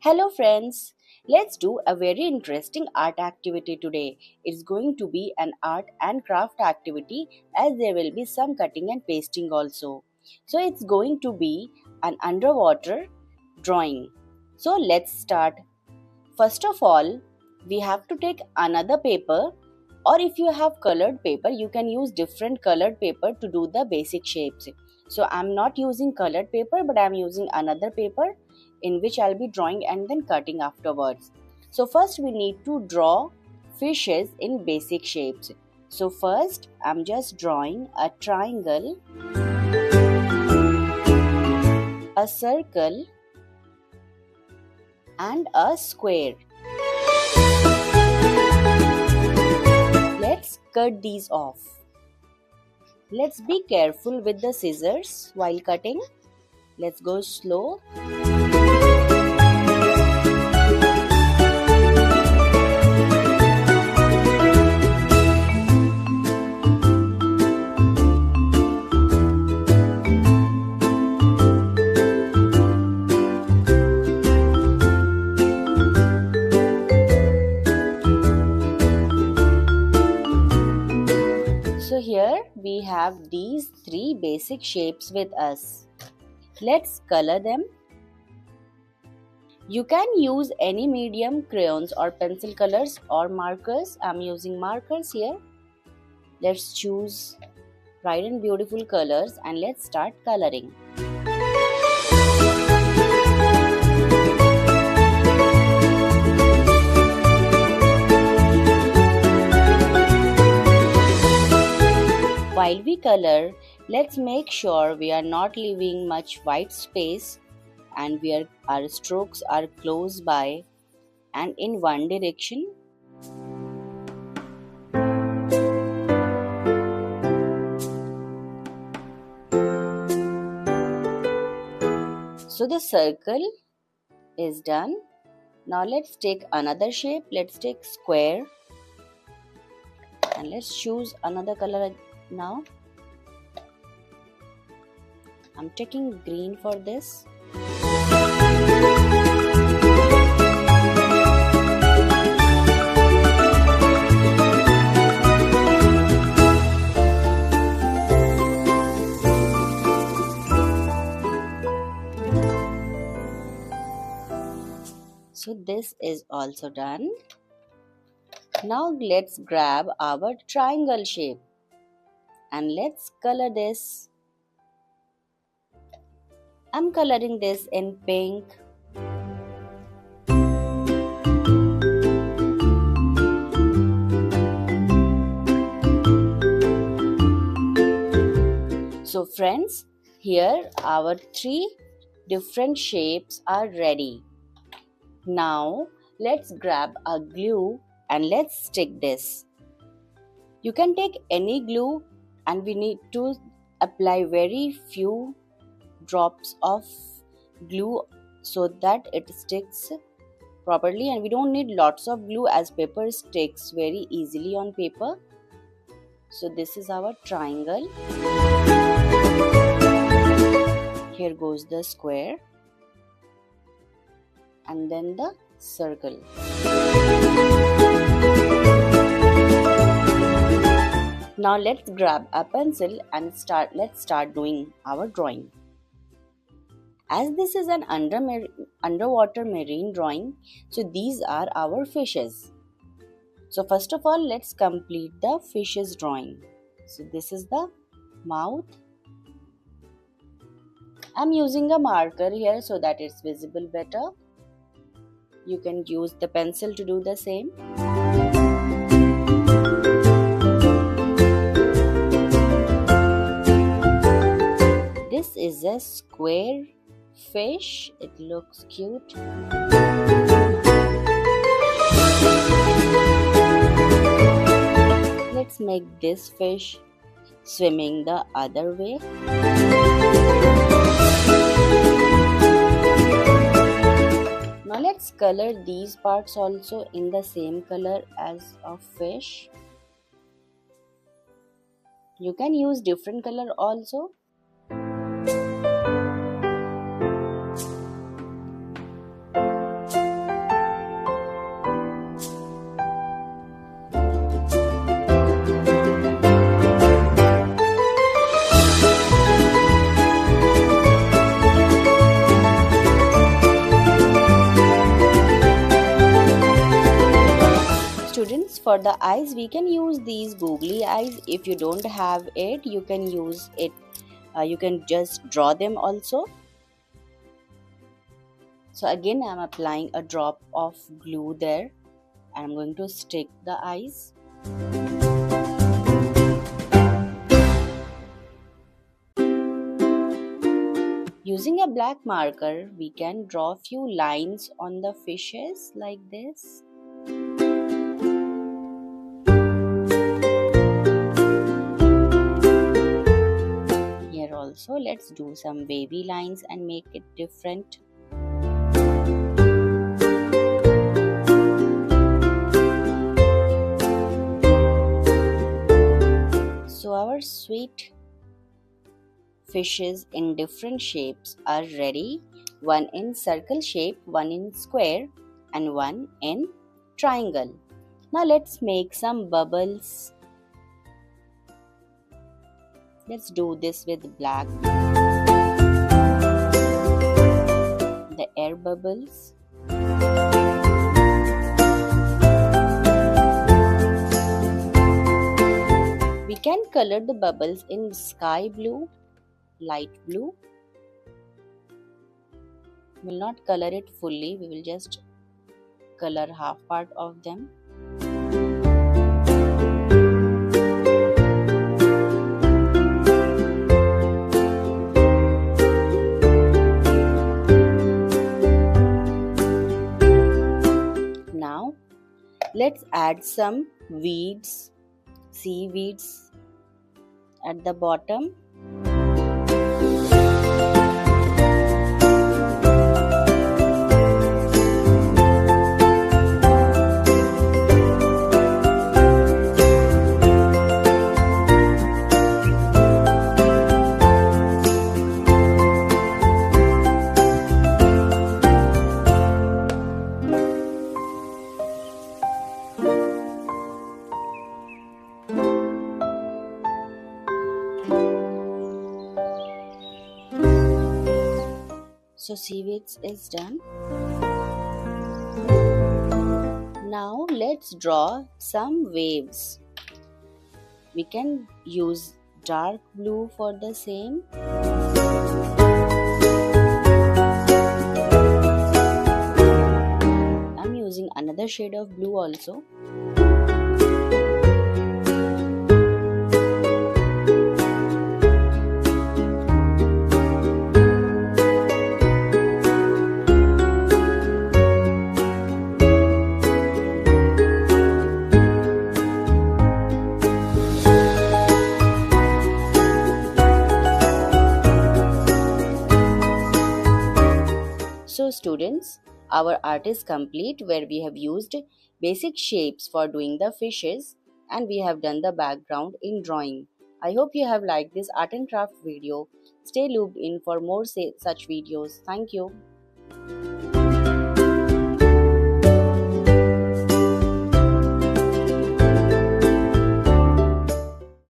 Hello friends, let's do a very interesting art activity today. It's going to be an art and craft activity as there will be some cutting and pasting also. So it's going to be an underwater drawing. So let's start. First of all, we have to take another paper, or if you have colored paper, you can use different colored paper to do the basic shapes. So I'm not using colored paper, but I'm using another paper in which I'll be drawing and then cutting afterwards. So first we need to draw fishes in basic shapes. So first I'm just drawing a triangle, a circle and a square. Let's cut these off. Let's be careful with the scissors while cutting. Let's go slow. So here we have these three basic shapes with us. Let's color them. You can use any medium crayons or pencil colors or markers. I'm using markers here. Let's choose bright and beautiful colors and let's start coloring. While we color, let's make sure we are not leaving much white space and our strokes are close by and in one direction. So the circle is done. Now let's take another shape. Let's take square and let's choose another color now. I'm taking green for this. So this is also done. Now let's grab our triangle shape and let's color this. I'm coloring this in pink. So friends, here our three different shapes are ready. Now let's grab a glue and let's stick this. You can take any glue and we need to apply very few drops of glue so that it sticks properly, and we don't need lots of glue as paper sticks very easily on paper. So this is our triangle. Here goes the square and then the circle. Now let's grab a pencil and let's start doing our drawing. As this is an underwater marine drawing, so these are our fishes. So first of all, let's complete the fishes drawing. So this is the mouth. I'm using a marker here so that it's visible better. You can use the pencil to do the same. This is a square fish. It looks cute. Let's make this fish swimming the other way. Now let's color these parts also in the same color as of fish. You can use different color also. for the eyes, we can use these googly eyes. If you don't have it, you can use it. You can just draw them also. So again, I'm applying a drop of glue there, and I'm going to stick the eyes. Using a black marker, we can draw few lines on the fishes like this. Here also, let's do some wavy lines and make it different. So our sweet fishes in different shapes are ready. One in circle shape, one in square, and one in triangle. Now let's make some bubbles. Let's do this with black. The air bubbles. We can color the bubbles in sky blue, light blue. We will not color it fully, we will just color half part of them. Now let's add some weeds, seaweeds at the bottom. So seaweeds is done. Now let's draw some waves. We can use dark blue for the same. I'm using another shade of blue also. So students, our art is complete, where we have used basic shapes for doing the fishes and we have done the background in drawing. I hope you have liked this art and craft video. Stay looped in for more such videos. Thank you.